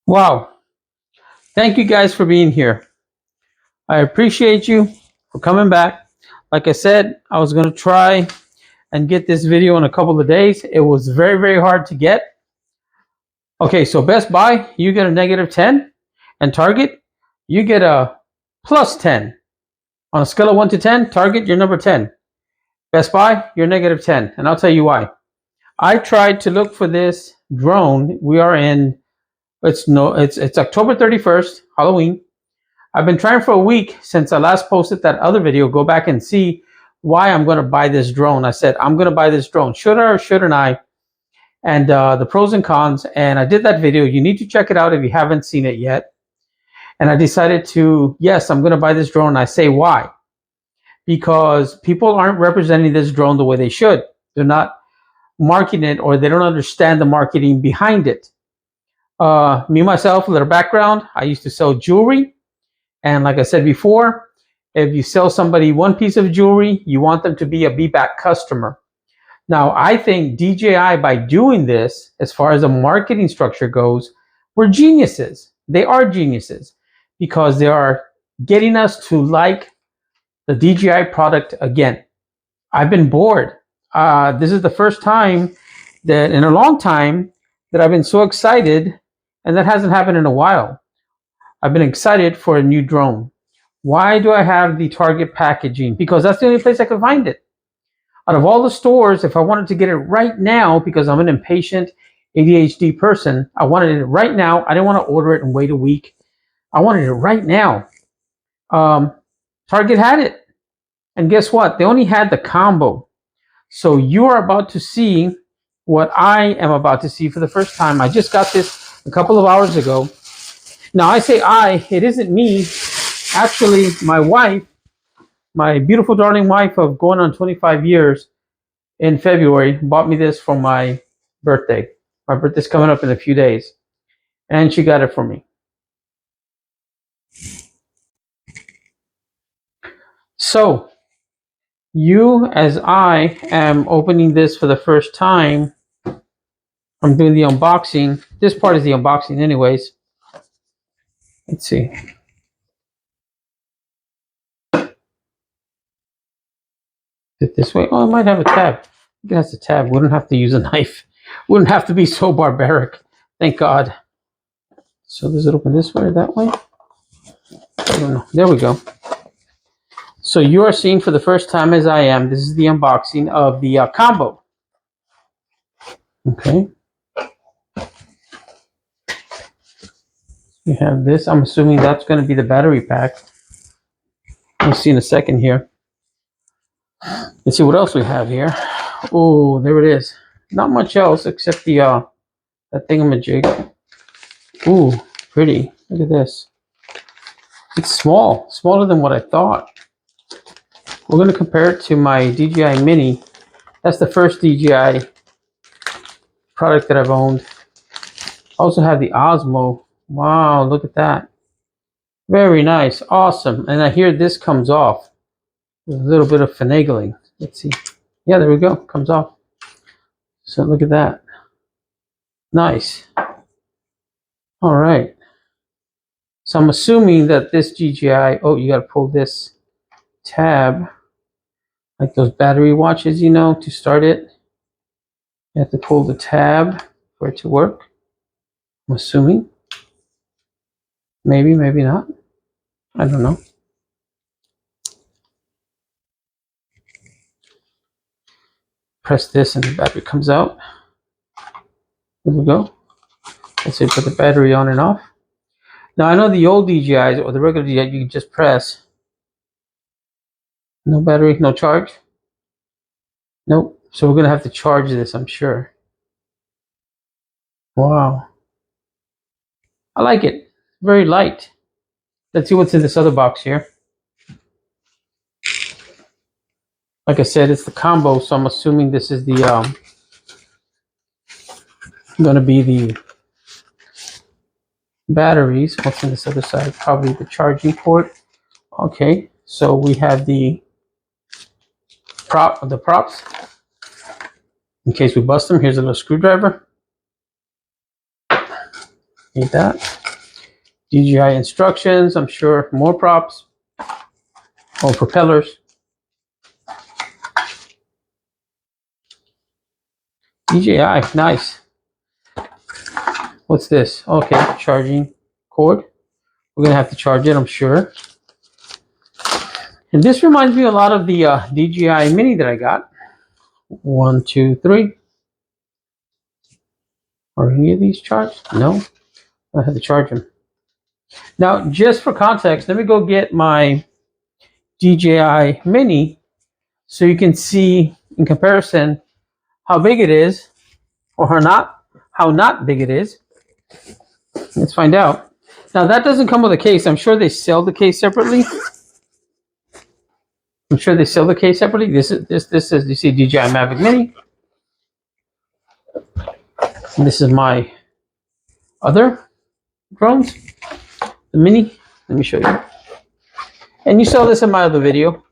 Wow. Thank you guys for being here. I appreciate you for coming back. Like I said, I was going to try and get this video in a couple of days. It was very, very hard to get. Okay, so Best Buy, you get a -10, and Target, you get a +10. On a scale of 1 to 10, Target, you're number 10. Best Buy, you're -10, and I'll tell you why. I tried to look for this drone. We are in, it's October 31st, Halloween. I've been trying for a week since I last posted that other video. Go back and see why I'm going to buy this drone. I said, I'm going to buy this drone. Should I or shouldn't I? And the pros and cons. And I did that video. You need to check it out if you haven't seen it yet. And I decided to, yes, I'm going to buy this drone. I say why? Because people aren't representing this drone the way they should. They're not marketing it, or they don't understand the marketing behind it. Me, myself, a little background. I used to sell jewelry. And like I said before, if you sell somebody one piece of jewelry, you want them to be a be-back customer. Now, I think DJI, by doing this, as far as the marketing structure goes, we're geniuses. They are geniuses because they are getting us to like the DJI product again. I've been bored. This is the first time that in a long time that I've been so excited, and that hasn't happened in a while. I've been excited for a new drone. Why do I have the Target packaging? Because that's the only place I could find it. Out of all the stores, if I wanted to get it right now, because I'm an impatient ADHD person, I wanted it right now. I didn't want to order it and wait a week. I wanted it right now. Target had it. And guess what? They only had the combo. So you are about to see what I am about to see for the first time. I just got this a couple of hours ago. Now, I say it isn't me. Actually, my wife, my beautiful, darling wife of going on 25 years in February, bought me this for my birthday. My birthday's coming up in a few days. And she got it for me. So, you, as I am opening this for the first time, I'm doing the unboxing. This part is the unboxing anyways. Let's see. It this way. Oh, it might have a tab. It has a tab. We don't have to use a knife. Wouldn't have to be so barbaric. Thank God. So does it open this way or that way? I don't know. There we go. So you are seeing for the first time, as I am, this is the unboxing of the combo. Okay. We have this. I'm assuming that's going to be the battery pack. We'll see in a second here. Let's see what else we have here. Oh, there it is. Not much else except the that thingamajig. Ooh, pretty. Look at this. It's small, smaller than what I thought. We're going to compare it to my DJI Mini. That's the first DJI product that I've owned. I also have the Osmo. Wow, look at that. Very nice, awesome. And I hear this comes off. There's a little bit of finagling. Let's see. Yeah, there we go. Comes off. So look at that. Nice. All right. So I'm assuming that this DJI, oh, you got to pull this tab, like those battery watches, you know, to start it. You have to pull the tab for it to work. I'm assuming. Maybe, maybe not. I don't know. Press this and the battery comes out. There we go. Let's say put the battery on and off. Now I know the old DJIs or the regular DJI, you can just press. No battery, no charge. Nope. So we're gonna have to charge this, I'm sure. Wow. I like it. Very light. Let's see what's in this other box here. Like I said, it's the combo, so I'm assuming this is the going to be the batteries. What's on this other side? Probably the charging port. Okay, so we have the props. In case we bust them, here's a little screwdriver. Need that. DJI instructions, I'm sure more props. Oh, propellers. DJI, nice. What's this? Okay, charging cord. We're gonna have to charge it, I'm sure. And this reminds me a lot of the DJI Mini that I got. 1, 2, 3. Are any of these charged? No. I have to charge them. Now, just for context, let me go get my DJI Mini so you can see in comparison how big it is, or how not big it is. Let's find out. Now, that doesn't come with a case. I'm sure they sell the case separately. This is, you see, DJI Mavic Mini. And this is my other drones, the Mini. Let me show you. And you saw this in my other video.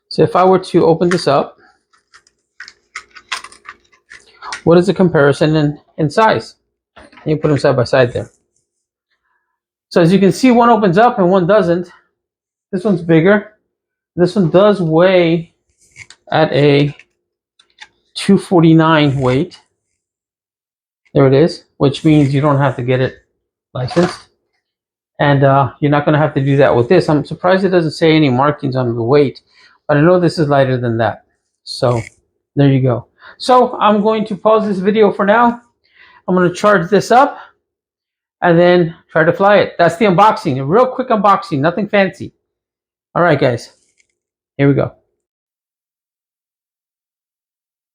So if I were to open this up, what is the comparison in size? And you put them side by side there. So as you can see, one opens up and one doesn't. This one's bigger. This one does weigh at a 249 weight. There it is, which means you don't have to get it licensed. And you're not going to have to do that with this. I'm surprised it doesn't say any markings on the weight, but I know this is lighter than that. So there you go. So I'm going to pause this video for now. I'm going to charge this up and then try to fly it. That's the unboxing, a real quick unboxing, nothing fancy. All right, guys, here we go.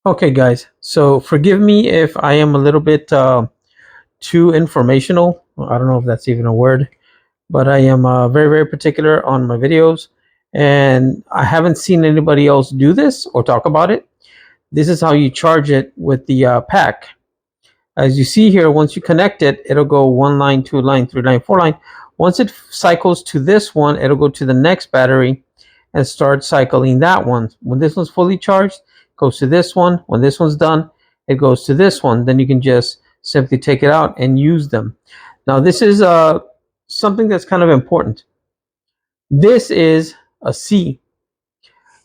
Okay, guys, so forgive me if I am a little bit too informational. I don't know if that's even a word, but I am very, very particular on my videos, and I haven't seen anybody else do this or talk about it. This is how you charge it with the pack. As you see here, once you connect it, it'll go 1 line, 2 line, 3 line, 4 line. Once it cycles to this one, it'll go to the next battery and start cycling that one. When this one's fully charged, it goes to this one. When this one's done, it goes to this one. Then you can just simply take it out and use them. Now, this is something that's kind of important. This is a C.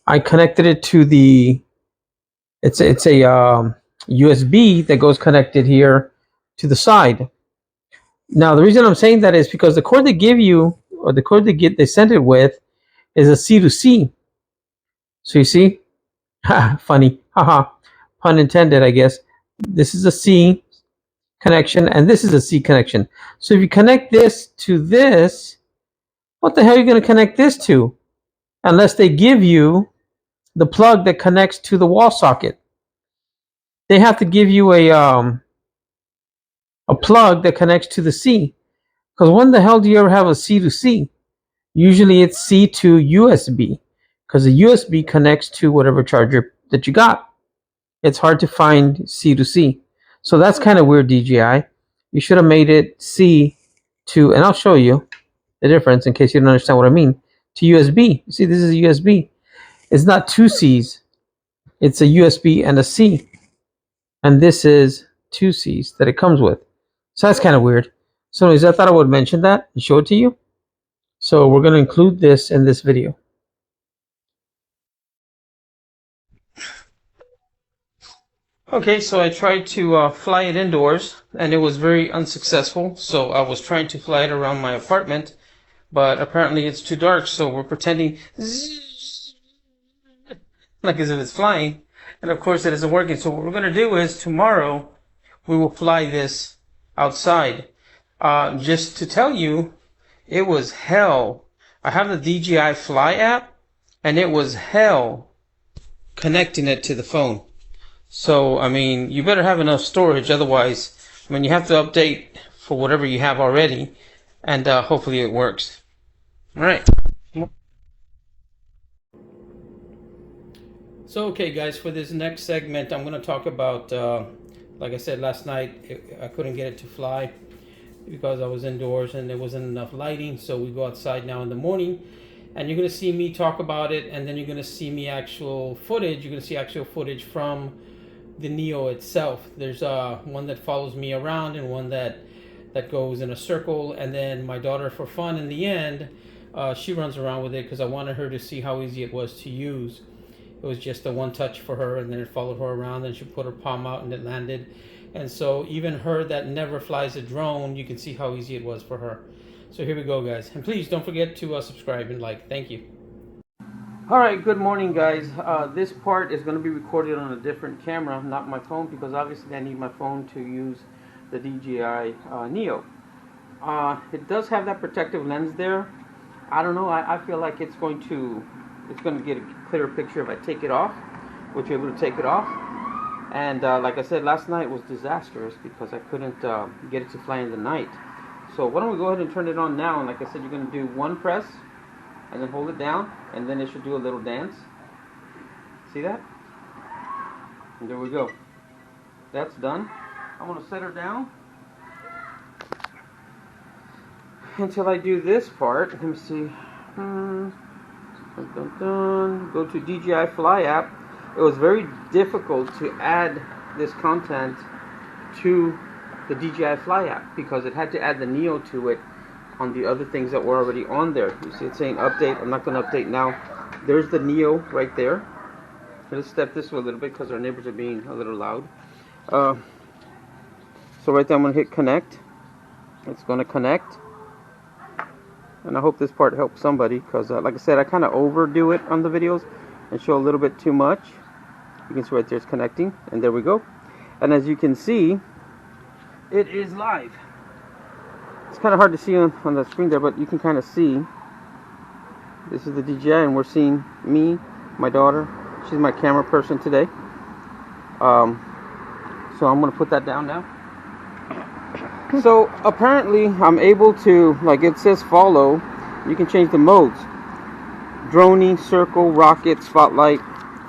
I connected it to the, it's a USB that goes connected here to the side. Now, the reason I'm saying that is because the cord they give you, or the cord they sent it with, is a C to C. So you see, funny, haha, pun intended, I guess. This is a C connection, and this is a C connection. So if you connect this to this, what the hell are you going to connect this to? Unless they give you the plug that connects to the wall socket. They have to give you a plug that connects to the C. Because when the hell do you ever have a C to C? Usually it's C to USB, because the USB connects to whatever charger that you got. It's hard to find C to C. So that's kind of weird, DJI. You should have made it C to, and I'll show you the difference in case you don't understand what I mean, to USB. You see, this is a USB. It's not two C's. It's a USB and a C. And this is two C's that it comes with. So that's kind of weird. So anyways, I thought I would mention that and show it to you. So we're going to include this in this video. Okay, so I tried to fly it indoors, and it was very unsuccessful. So I was trying to fly it around my apartment, but apparently it's too dark, so we're pretending like as if it's flying, and of course it isn't working. So what we're going to do is tomorrow we will fly this outside. Just to tell you, it was hell. I have the DJI Fly app, and it was hell connecting it to the phone. So, I mean, you better have enough storage, otherwise, I mean, you have to update for whatever you have already, and hopefully it works. All right. So, okay, guys, for this next segment, I'm going to talk about Like I said last night, I couldn't get it to fly because I was indoors and there wasn't enough lighting. So we go outside now in the morning, and you're gonna see me talk about it, and then you're gonna see me actual footage. You're gonna see actual footage from the Neo itself. There's one that follows me around and one that goes in a circle, and then my daughter, for fun in the end, she runs around with it because I wanted her to see how easy it was to use. It was just a one touch for her, and then it followed her around, and she put her palm out and it landed. And so even her that never flies a drone, you can see how easy it was for her. So here we go, guys, and please don't forget to subscribe and like. Thank you. All right, good morning, guys. This part is going to be recorded on a different camera, not my phone, because obviously I need my phone to use the DJI Neo. It does have that protective lens there. I don't know. I feel like it's going to get a clearer picture if I take it off, which you're able to take it off. And like I said, last night was disastrous because I couldn't get it to fly in the night. So why don't we go ahead and turn it on now? And like I said, you're going to do one press, and then hold it down, and then it should do a little dance. See that? And there we go. That's done. I'm going to set her down until I do this part. Let me see. Dun, dun, dun. Go to DJI Fly app. It was very difficult to add this content to the DJI Fly app because it had to add the Neo to it on the other things that were already on there. You see it's saying update. I'm not going to update now. There's the Neo right there. Let's step this way a little bit because our neighbors are being a little loud. So right there I'm going to hit connect. It's going to connect. And I hope this part helps somebody because like I said, I kind of overdo it on the videos and show a little bit too much. You can see right there it's connecting, and there we go. And as you can see, it is live. It's kind of hard to see on the screen there, but you can kind of see. This is the DJI, and we're seeing me, my daughter. She's my camera person today. So I'm going to put that down now. So apparently I'm able to, like it says follow, you can change the modes. Droney, circle, rocket, spotlight,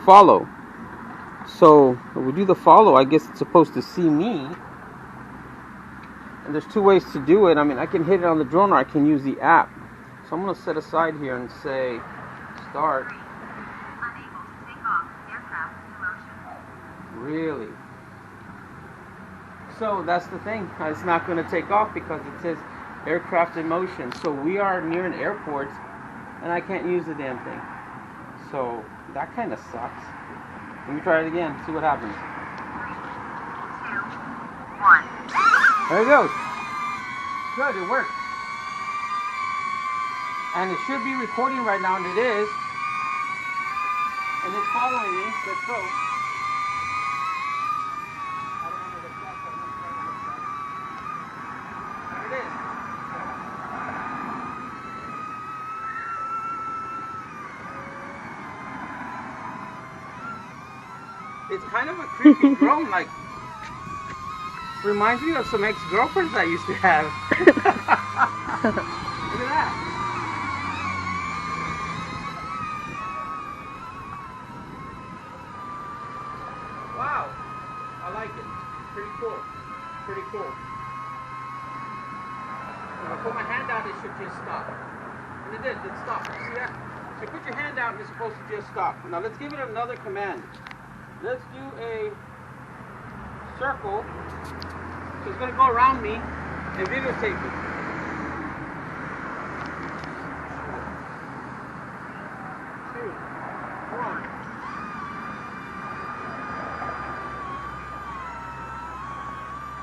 follow. So when we do the follow, I guess it's supposed to see me. And there's two ways to do it. I mean, I can hit it on the drone or I can use the app. So I'm going to set aside here and say start. Unable to take off, aircraft in motion. Really? So that's the thing. It's not going to take off because it says aircraft in motion. So we are near an airport and I can't use the damn thing. So that kind of sucks. Let me try it again, see what happens. 3, 2, 1. There it goes. Good, it worked. And it should be recording right now, and it is. And it's following me. Let's go. There it is. It's kind of a creepy drone, like reminds me of some ex-girlfriends I used to have. Look at that. Wow. I like it. Pretty cool. Pretty cool. If I put my hand out, it should just stop. And it did. It stopped. See that? So you put your hand out, it's supposed to just stop. Now let's give it another command. Let's do a circle. So it's going to go around me and videotape me. Two, one.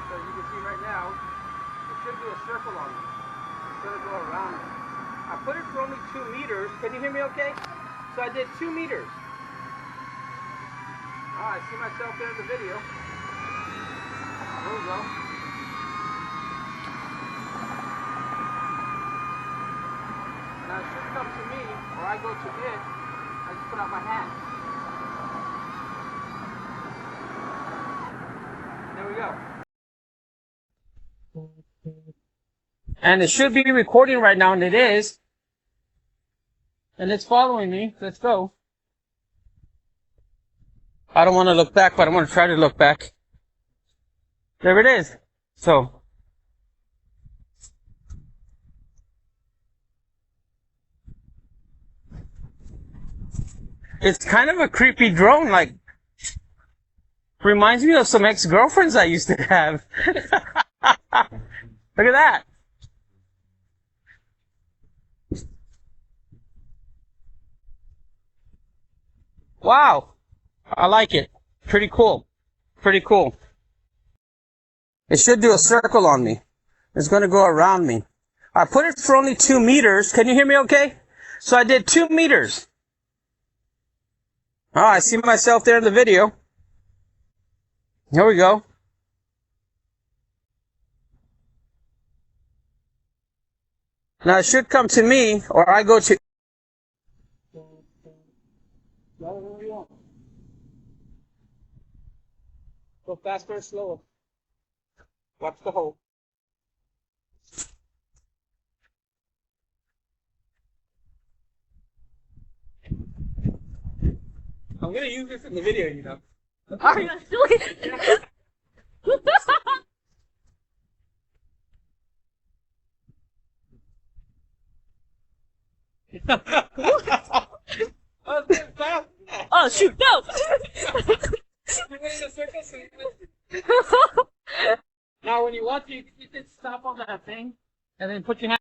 So you can see right now, it should do a circle on me. It's going to go around me. I put it for only 2 meters. Can you hear me okay? So I did 2 meters. I see myself there in the video. There we go. Now it should come to me, or I go to it. I just put out my hand. There we go. And it should be recording right now, and it is. And it's following me. Let's go. I don't want to look back, but I want to try to look back. there it is. So it's kind of a creepy drone, like reminds me of some ex-girlfriends I used to have. Look at that. Wow. I like it. Pretty cool. Pretty cool. It should do a circle on me. It's going to go around me. I put it for only 2 meters. Can you hear me okay? So I did 2 meters. Oh, I see myself there in the video. Here we go. Now it should come to me, or I go to... Go faster or slower. Watch the hole. I'm gonna use this in the video, you know. Are you doing? Oh shoot! No. Now, when you watch it, you can stop on that thing, and then put your hand.